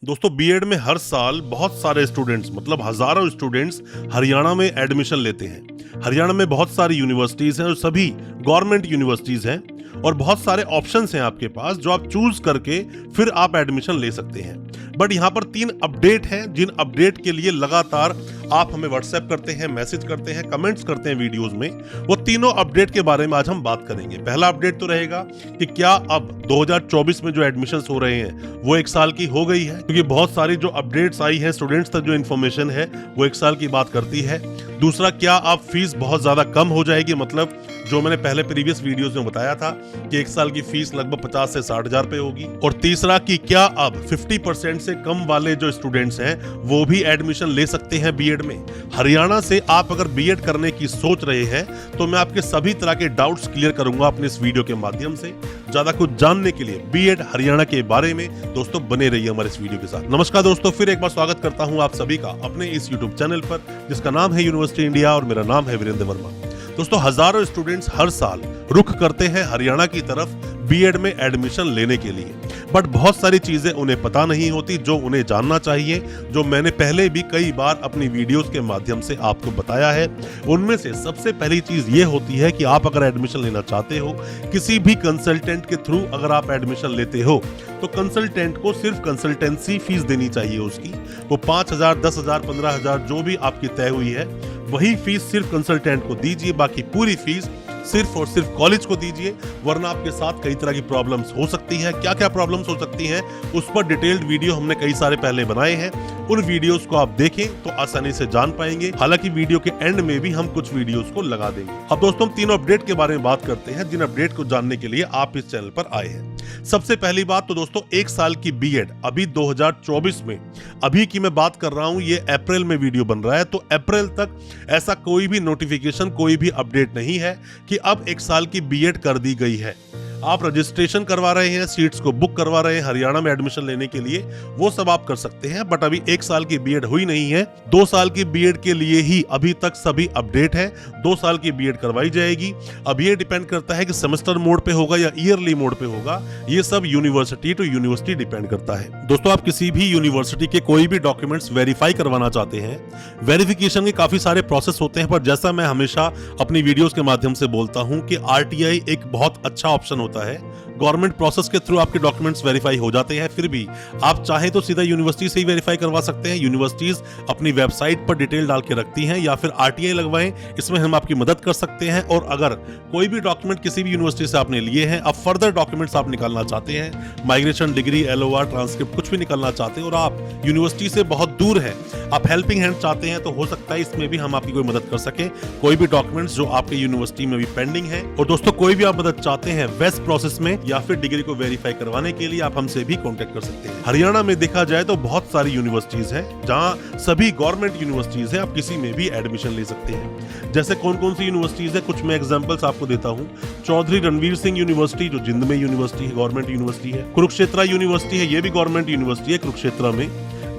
दोस्तों बीएड में हर साल बहुत सारे स्टूडेंट्स मतलब हजारों स्टूडेंट्स हरियाणा में एडमिशन लेते हैं। हरियाणा में बहुत सारी यूनिवर्सिटीज हैं और सभी गवर्नमेंट यूनिवर्सिटीज हैं और बहुत सारे ऑप्शंस हैं आपके पास जो आप चूज करके फिर आप एडमिशन ले सकते हैं। बट यहाँ पर 3 अपडेट हैं जिन अपडेट के लिए लगातार आप हमें व्हाट्सएप करते हैं, मैसेज करते हैं, कमेंट्स करते हैं वीडियोस में। वो तीनों अपडेट के बारे में आज हम बात करेंगे। पहला अपडेट तो रहेगा कि क्या अब 2024 में जो एडमिशंस हो रहे हैं वो 1 साल की हो गई है, क्योंकि बहुत सारी जो अपडेट्स आई है स्टूडेंट्स तक जो इन्फॉर्मेशन है वो 1 साल की बात करती है। दूसरा, क्या अब फीस बहुत ज्यादा कम हो जाएगी, मतलब जो मैंने पहले प्रीवियस वीडियोस में बताया था कि 1 साल की फीस लगभग 50 से 60 हजार रुपए होगी। और तीसरा कि क्या अब 50% से कम वाले जो स्टूडेंट्स हैं वो भी एडमिशन ले सकते हैं बीएड में। हरियाणा से आप अगर बीएड करने की सोच रहे हैं तो मैं आपके सभी तरह के डाउट्स क्लियर करूंगा अपने इस वीडियो के माध्यम से। ज्यादा कुछ जानने के लिए बीएड हरियाणा के बारे में दोस्तों बने रहिए हमारे इस वीडियो के साथ। नमस्कार दोस्तों, फिर एक बार स्वागत करता हूं आप सभी का अपने इस यूट्यूब चैनल पर जिसका नाम है यूनिवर्सिटी इंडिया और मेरा नाम है वीरेंद्र वर्मा। दोस्तों हजारों स्टूडेंट्स हर साल रुख करते हैं हरियाणा की तरफ बीएड में एडमिशन लेने के लिए, बट बहुत सारी चीजें उन्हें पता नहीं होती जो उन्हें जानना चाहिए, जो मैंने पहले भी कई बार अपनी वीडियोस के माध्यम से आपको बताया है। उनमें से सबसे पहली चीज ये होती है कि आप अगर एडमिशन लेना चाहते हो किसी भी कंसल्टेंट के थ्रू, अगर आप एडमिशन लेते हो तो कंसल्टेंट को सिर्फ कंसल्टेंसी फीस देनी चाहिए उसकी। वो 5,000, 10,000, 15,000 जो भी आपकी तय हुई है वही फीस सिर्फ कंसल्टेंट को दीजिए, बाकी पूरी फीस सिर्फ और सिर्फ कॉलेज को दीजिए। वरना आपके साथ कई तरह की प्रॉब्लम्स हो सकती हैं। क्या क्या प्रॉब्लम्स हो सकती हैं उस पर डिटेल्ड वीडियो हमने कई सारे पहले बनाए हैं। उन वीडियोस को आप देखें तो आसानी से जान पाएंगे। हालांकि वीडियो के एंड में भी हम कुछ वीडियोस को लगा देंगे। अब दोस्तों हम तीनों अपडेट के बारे में बात करते हैं जिन अपडेट को जानने के लिए आप इस चैनल पर आए हैं। सबसे पहली बात तो दोस्तों 1 साल की बीएड अभी 2024 में, अभी की मैं बात कर रहा हूं, ये अप्रैल में वीडियो बन रहा है, तो अप्रैल तक ऐसा कोई भी नोटिफिकेशन, कोई भी अपडेट नहीं है कि अब 1 साल की बीएड कर दी गई है। आप रजिस्ट्रेशन करवा रहे हैं, सीट्स को बुक करवा रहे हैं हरियाणा में एडमिशन लेने के लिए, वो सब आप कर सकते हैं, बट अभी 1 साल की बीएड हुई नहीं है। 2 साल की बीएड के लिए ही अभी तक सभी अपडेट है। 2 साल की बीएड करवाई जाएगी। अब ये डिपेंड करता है कि सेमेस्टर मोड पे होगा या ईयरली मोड पे होगा, ये सब यूनिवर्सिटी टू यूनिवर्सिटी डिपेंड करता है। दोस्तों आप किसी भी यूनिवर्सिटी के कोई भी डॉक्यूमेंट्स वेरीफाई करवाना चाहते हैं, वेरिफिकेशन के काफी सारे प्रोसेस होते हैं, पर जैसा मैं हमेशा अपनी वीडियोस के माध्यम से बोलता हूं कि आरटीआई एक बहुत अच्छा ऑप्शन होता है। गवर्नमेंट प्रोसेस के थ्रू आपके डॉक्यूमेंट्स वेरीफाई हो जाते हैं, फिर भी आप चाहे तो सीधा यूनिवर्सिटी से ही वेरीफाई करवा सकते हैं। यूनिवर्सिटीज अपनी वेबसाइट पर डिटेल डाल के रखती हैं, या फिर आरटीआई लगवाएं, इसमें हम आपकी मदद कर सकते हैं। और अगर कोई भी डॉक्यूमेंट किसी भी यूनिवर्सिटी से आपने लिए हैं, अब फर्दर डॉक्यूमेंट्स आप निकालना चाहते हैं, माइग्रेशन, डिग्री, एलओआर, ट्रांसक्रिप्ट कुछ भी निकालना चाहते हैं और आप यूनिवर्सिटी से बहुत दूर है, आप हेल्पिंग हैंड चाहते हैं, तो हो सकता है इसमें भी हम आपकी कोई मदद कर सके। कोई भी डॉक्यूमेंट्स जो आपके यूनिवर्सिटी में भी पेंडिंग है, और दोस्तों कोई भी आप मदद चाहते हैं वेस्ट प्रोसेस में या फिर डिग्री को वेरीफाई करवाने के लिए, आप हमसे भी कांटेक्ट कर सकते हैं। हरियाणा में देखा जाए तो बहुत सारी यूनिवर्सिटीज हैं जहां सभी गवर्नमेंट यूनिवर्सिटीज हैं, आप किसी में भी एडमिशन ले सकते हैं। जैसे कौन कौन सी यूनिवर्सिटीज है, कुछ मैं एग्जांपल्स आपको देता हूं। चौधरी रणवीर सिंह यूनिवर्सिटी जो जिंद में यूनिवर्सिटी है, गवर्नमेंट यूनिवर्सिटी है। कुरुक्षेत्र यूनिवर्सिटी है, ये भी गवर्नमेंट यूनिवर्सिटी है कुरुक्षेत्र में।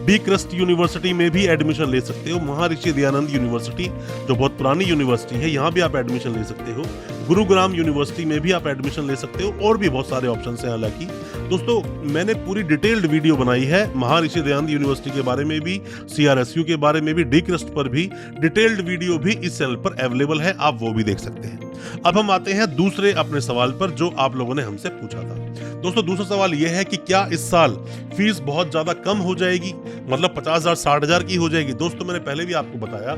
बी क्रस्ट यूनिवर्सिटी में भी एडमिशन ले सकते हो। महर्षि दयानंद यूनिवर्सिटी जो बहुत पुरानी यूनिवर्सिटी है, यहाँ भी आप एडमिशन ले सकते हो। गुरुग्राम यूनिवर्सिटी में भी आप एडमिशन ले सकते हो, और भी बहुत सारे ऑप्शन हैं। हालांकि दोस्तों मैंने पूरी डिटेल्ड वीडियो बनाई है महर्षि दयानंद यूनिवर्सिटी के बारे में भी, सीआरएसयू के बारे में भी, डी क्रस्ट पर भी डिटेल्ड वीडियो भी इस चैनल पर अवेलेबल है, आप वो भी देख सकते हैं। अब हम आते हैं दूसरे अपने सवाल पर जो आप लोगों ने हमसे पूछा था। दोस्तों दूसरा सवाल यह है कि क्या इस साल फीस बहुत ज्यादा कम हो जाएगी, मतलब 50,000, 60,000 की हो जाएगी। दोस्तों मैंने पहले भी आपको बताया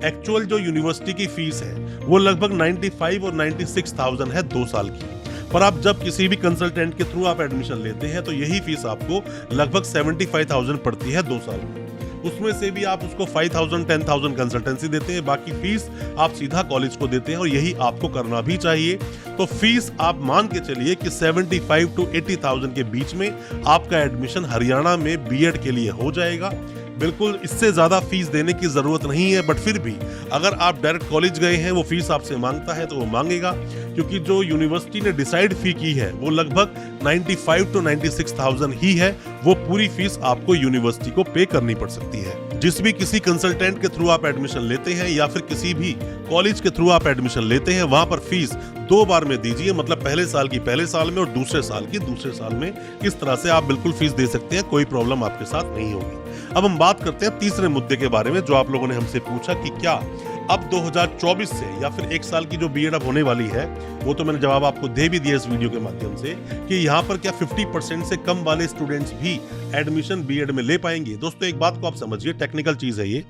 एक्चुअल जो यूनिवर्सिटी की फीस है वो लगभग 95 और 96,000 है 2 साल की। पर आप जब किसी भी कंसल्टेंट के थ्रू आप एडमिशन लेते हैं तो यही फीस आपको लगभग 75,000 पड़ती है 2 साल में। उसमें से भी आप उसको 5,000, 10,000 कंसल्टेंसी देते हैं, बाकी फीस आप सीधा कॉलेज को देते हैं, और यही आपको करना भी चाहिए। तो फीस आप मान के चलिए कि 75 to 80,000 के बीच में आपका एडमिशन हरियाणा में बीएड के लिए हो जाएगा। बिल्कुल इससे ज्यादा फीस देने की जरूरत नहीं है, बट फिर भी अगर आप डायरेक्ट कॉलेज गए हैं, वो फीस आपसे मांगता है तो वो मांगेगा, क्योंकि जो यूनिवर्सिटी ने डिसाइड फी की है वो लगभग 95 to 96,000 ही है। वो पूरी फीस आपको यूनिवर्सिटी को पे करनी पड़ सकती है। जिस भी किसी कंसल्टेंट के थ्रू आप एडमिशन लेते हैं या फिर किसी भी कॉलेज के थ्रू आप एडमिशन लेते हैं, वहां पर फीस 2 बार में दीजिए। मतलब पहले साल की पहले साल में और दूसरे साल की दूसरे साल में। इस तरह से आप बिल्कुल फीस दे सकते हैं, कोई प्रॉब्लम आपके साथ नहीं होगी। अब हम बात करते हैं तीसरे मुद्दे के बारे में, जो आप लोगों ने हमसे पूछा कि क्या अब 2024 से या फिर 1 साल की जो बीएड अब होने वाली है, वो तो मैंने जवाब आपको दे भी दिया इस वीडियो के माध्यम से कि यहाँ पर क्या 50% से कम वाले स्टूडेंट्स भी एडमिशन बीएड में ले पाएंगे। दोस्तों एक बात को आप समझिए, टेक्निकल चीज है ये।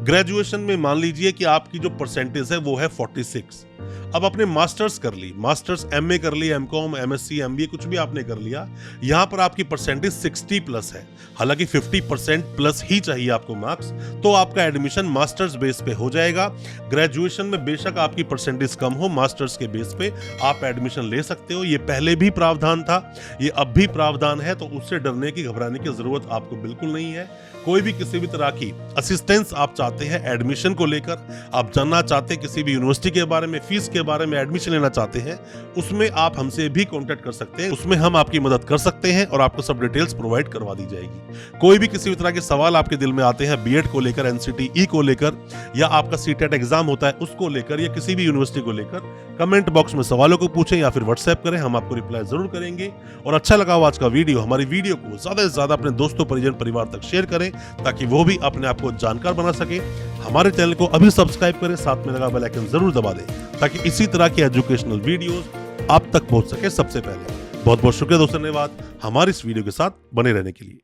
ग्रेजुएशन में मान लीजिए कि आपकी जो परसेंटेज है वो है 46। अब आपने मास्टर्स कर ली, मास्टर्स एमए कर ली, एमकॉम, एमएससी, एमबीए कुछ भी आपने कर लिया, यहाँ पर आपकी परसेंटेज 60 प्लस है। हालांकि 50% प्लस ही चाहिए आपको मार्क्स, तो आपका एडमिशन मास्टर्स बेस पे हो जाएगा। ग्रेजुएशन में बेशक आपकी परसेंटेज कम हो, मास्टर्स के बेस पे आप एडमिशन ले सकते हो। ये पहले भी प्रावधान था, ये अब भी प्रावधान है, तो उससे डरने की घबराने की जरूरत आपको बिल्कुल नहीं है। कोई भी किसी भी तरह की असिस्टेंस आप चाहते हैं एडमिशन को लेकर, आप जानना चाहते हैं किसी भी यूनिवर्सिटी के बारे में, फीस के बारे में, एडमिशन लेना चाहते हैं, उसमें आप हमसे भी कांटेक्ट कर सकते हैं। उसमें हम आपकी मदद कर सकते हैं और आपको सब डिटेल्स प्रोवाइड करवा दी जाएगी। कोई भी किसी भी तरह के सवाल आपके दिल में आते हैं बीएड को लेकर, एनसीटीई को लेकर, या आपका सीटेट एग्जाम होता है उसको लेकर, या किसी भी यूनिवर्सिटी को लेकर, कमेंट बॉक्स में सवालों को पूछें या फिर व्हाट्सएप करें, हम आपको रिप्लाई जरूर करेंगे। और अच्छा लगा हो आज का वीडियो, हमारी वीडियो को ज्यादा से ज्यादा अपने दोस्तों, परिजन, परिवार तक शेयर करें ताकि वो भी अपने आप को जानकार बना सके। हमारे चैनल को अभी सब्सक्राइब करें, साथ में लगा बेल आइकन जरूर दबा दें ताकि इसी तरह की एजुकेशनल वीडियोस आप तक पहुंच सके सबसे पहले। बहुत बहुत शुक्रिया दोस्तों, धन्यवाद हमारे इस वीडियो के साथ बने रहने के लिए।